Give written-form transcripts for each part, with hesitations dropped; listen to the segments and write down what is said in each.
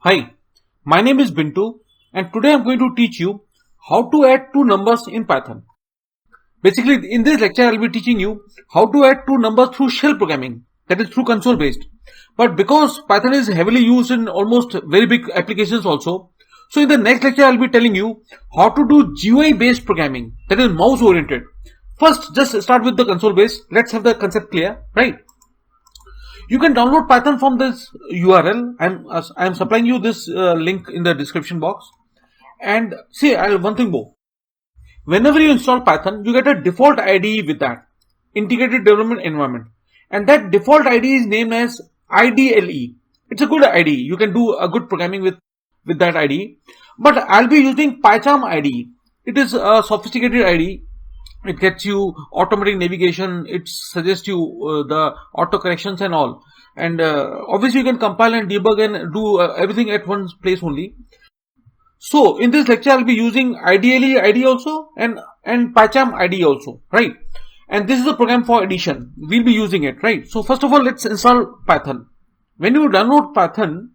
Hi, my name is Bintu and today I'm going to teach you how to add two numbers in Python. Basically, in this lecture I'll be teaching you how to add two numbers through shell programming, that is through console based. But because Python is heavily used in almost very big applications also, so in the next lecture I'll be telling you how to do GUI based programming, that is mouse oriented. First, just start with the console based. Let's have the concept clear, right? You can download Python from this URL. I'm supplying you this link in the description box. And see, one thing more. Whenever you install Python, you get a default IDE with that, Integrated Development Environment, and that default IDE is named as IDLE. It's a good IDE. You can do a good programming with that IDE. But I'll be using PyCharm IDE. It is a sophisticated IDE. It gets you automatic navigation. It suggests you the auto corrections and all. And obviously you can compile and debug and do everything at one place only. So in this lecture I'll be using IDLE IDE also and PyCharm IDE also, right? And this is a program for addition. We'll be using it, right? So first of all, let's install Python. When you download Python,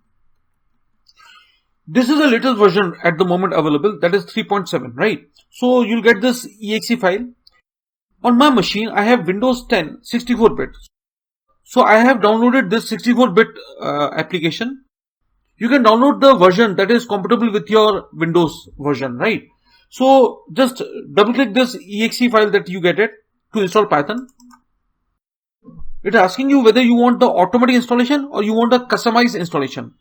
this is the latest version at the moment available, that is 3.7, right? So you'll get this exe file. On my machine, I have Windows 10 64-bit. So I have downloaded this 64-bit application. You can download the version that is compatible with your Windows version, right? So just double click this exe file that you get it to install Python. It is asking you whether you want the automatic installation or you want the customized installation.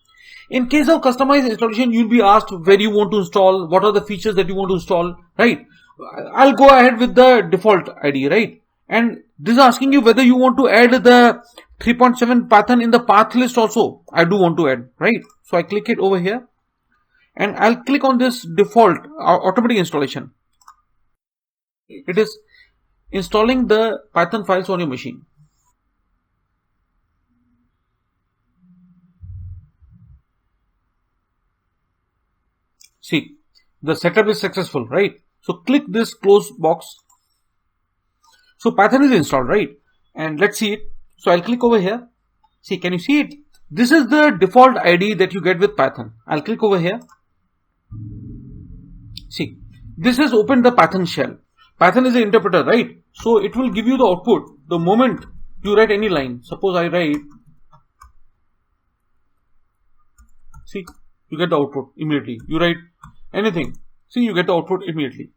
In case of customized installation, you'll be asked where you want to install, what are the features that you want to install, right? I'll go ahead with the default ID, right? And this is asking you whether you want to add the 3.7 Python in the path list also. I do want to add, right? So I click it over here and I'll click on this default automatic installation. It is installing the Python files on your machine. See, the setup is successful, right? So click this close box. So Python is installed, right? And let's see it. So I'll click over here. See, can you see it? This is the default ID that you get with Python. I'll click over here. See, this has opened the Python shell. Python is an interpreter, right? So it will give you the output the moment you write any line. Suppose I write, see, you get the output immediately. You write anything, see, you get the output immediately.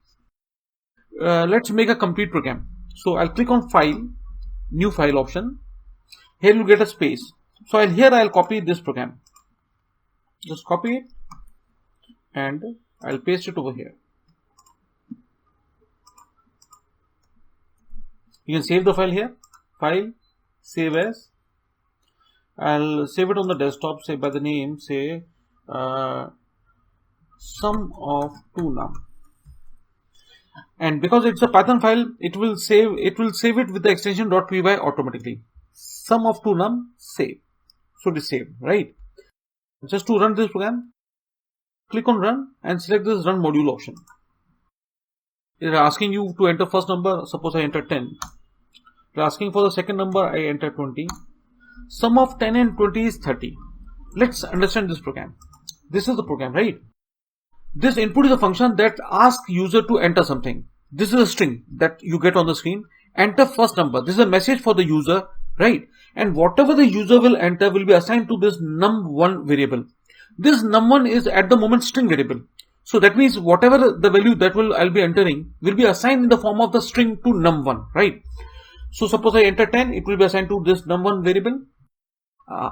Let's make a complete program. So I'll click on File, New File option. Here you get a space. So I'll copy this program. Just copy it and I'll paste it over here. You can save the file here. File, save as. I'll save it on the desktop, say by the name, say sum of two num. And because it's a Python file, it will save it with the extension .py automatically. Sum of two num, save. So it is saved, right? Just to run this program, click on run and select this run module option. It is asking you to enter first number. Suppose I enter 10. It is asking for the second number. I enter 20. Sum of 10 and 20 is 30. Let's understand this program. This is the program, right? This input is a function that asks user to enter something. This is a string that you get on the screen. Enter first number. This is a message for the user, right? And whatever the user will enter will be assigned to this num1 variable. This num1 is at the moment string variable. So that means whatever the value that I'll be entering will be assigned in the form of the string to num1, right? So suppose I enter 10, it will be assigned to this num1 variable.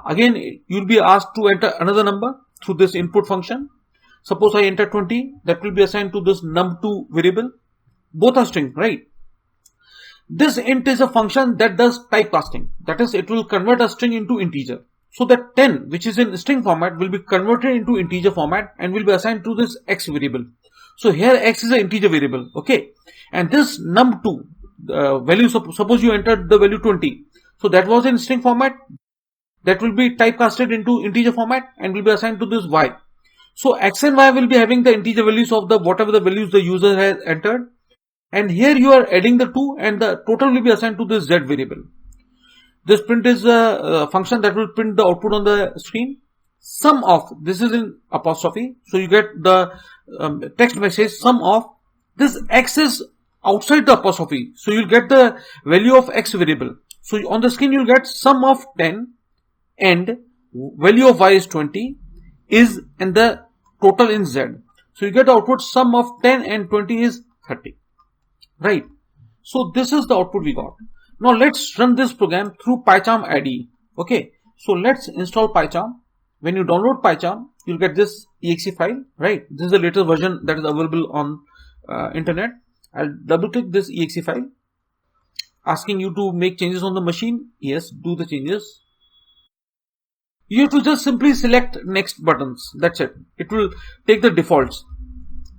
Again, you'll be asked to enter another number through this input function. Suppose I enter 20, that will be assigned to this num2 variable. Both are string, right? This int is a function that does typecasting. That is, it will convert a string into integer. So that 10, which is in string format, will be converted into integer format and will be assigned to this x variable. So here x is an integer variable, okay? And this num2 value, suppose you entered the value 20. So that was in string format. That will be typecasted into integer format and will be assigned to this y. So x and y will be having the integer values of the whatever the values the user has entered. And here you are adding the 2 and the total will be assigned to this z variable. This print is a function that will print the output on the screen. sum of, this is in apostrophe, so you get the text message sum of, this x is outside the apostrophe, so you'll get the value of x variable. So on the screen you'll get sum of 10 and value of y is 20 is, and the total in z. So you get the output sum of 10 and 20 is 30, right? So this is the output we got. Now let's run this program through PyCharm IDE. Okay, so let's install PyCharm. When you download PyCharm, you'll get this exe file, right? This is the latest version that is available on internet. I'll double click this exe file, asking you to make changes on the machine. Yes, do the changes. You have to just simply select next buttons. That's it. It will take the defaults.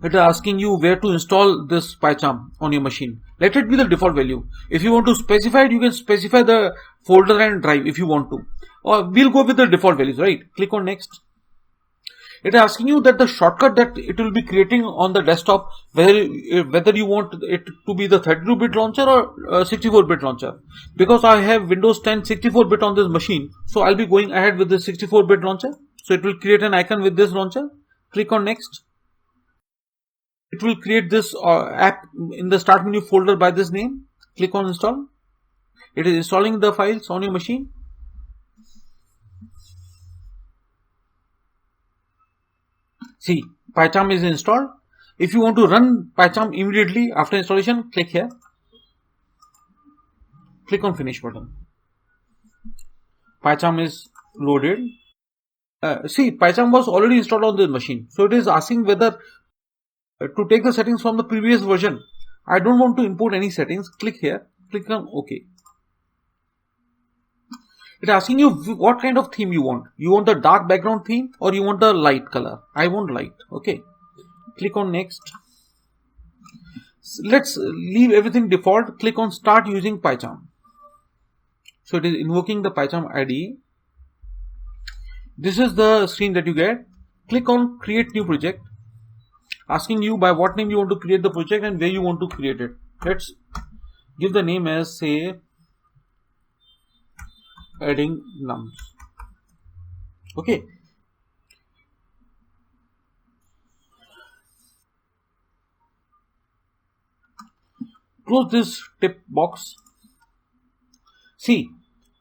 It is asking you where to install this PyCharm on your machine. Let it be the default value. If you want to specify it, you can specify the folder and drive if you want to. Or we'll go with the default values, right? Click on next. It is asking you that the shortcut that it will be creating on the desktop, whether you want it to be the 32-bit launcher or 64-bit launcher. Because I have Windows 10 64-bit on this machine, so I'll be going ahead with the 64-bit launcher. So it will create an icon with this launcher. Click on next. It will create this app in the start menu folder by this name. Click on install. It is installing the files on your machine. See, PyCharm is installed. If you want to run PyCharm immediately after installation, click here. Click on finish button. PyCharm is loaded. See, PyCharm was already installed on this machine. So it is asking whether to take the settings from the previous version. I don't want to import any settings. Click here. Click on OK. It's asking you what kind of theme you want. You want the dark background theme or you want the light color? I want light. Okay. Click on next. Let's leave everything default. Click on start using PyCharm. So it is invoking the PyCharm IDE. This is the screen that you get. Click on create new project. Asking you by what name you want to create the project and where you want to create it. Let's give the name as, say, adding nums. Okay. Close this tip box. See,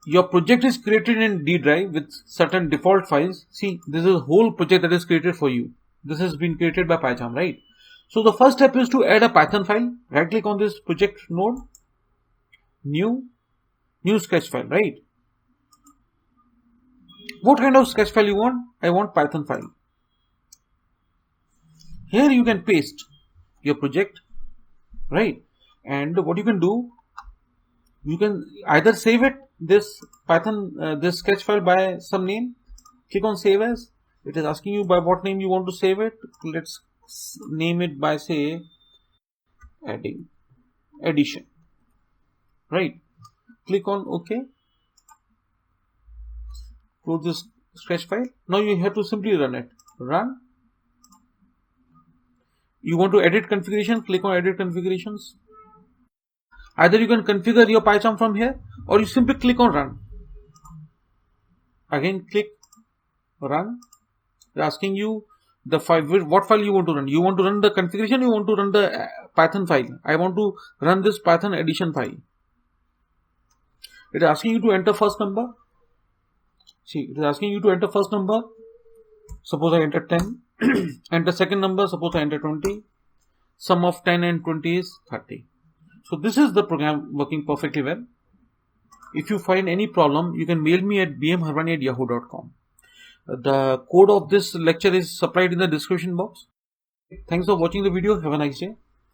your project is created in D drive with certain default files. See, this is a whole project that is created for you. This has been created by PyCharm, right? So the first step is to add a Python file. Right click on this project node, new sketch file, right? What kind of sketch file you want? I want Python file. Here you can paste your project, right? And what you can do, you can either save it, this Python, this sketch file by some name. Click on save as. It is asking you by what name you want to save it. Let's name it by, say, addition, right? Click on OK. Close this sketch file. Now you have to simply run it. Run. You want to edit configuration, click on edit configurations. Either you can configure your PyCharm from here or you simply click on run. Again click run. They're asking you the file, what file you want to run. You want to run the configuration, you want to run the Python file. I want to run this Python addition file. It is asking you to enter first number. See, it is asking you to enter first number. Suppose I enter 10. Enter second number. Suppose I enter 20. Sum of 10 and 20 is 30. So this is the program working perfectly well. If you find any problem, you can mail me at bmharwani@yahoo.com. The code of this lecture is supplied in the description box. Thanks for watching the video. Have a nice day.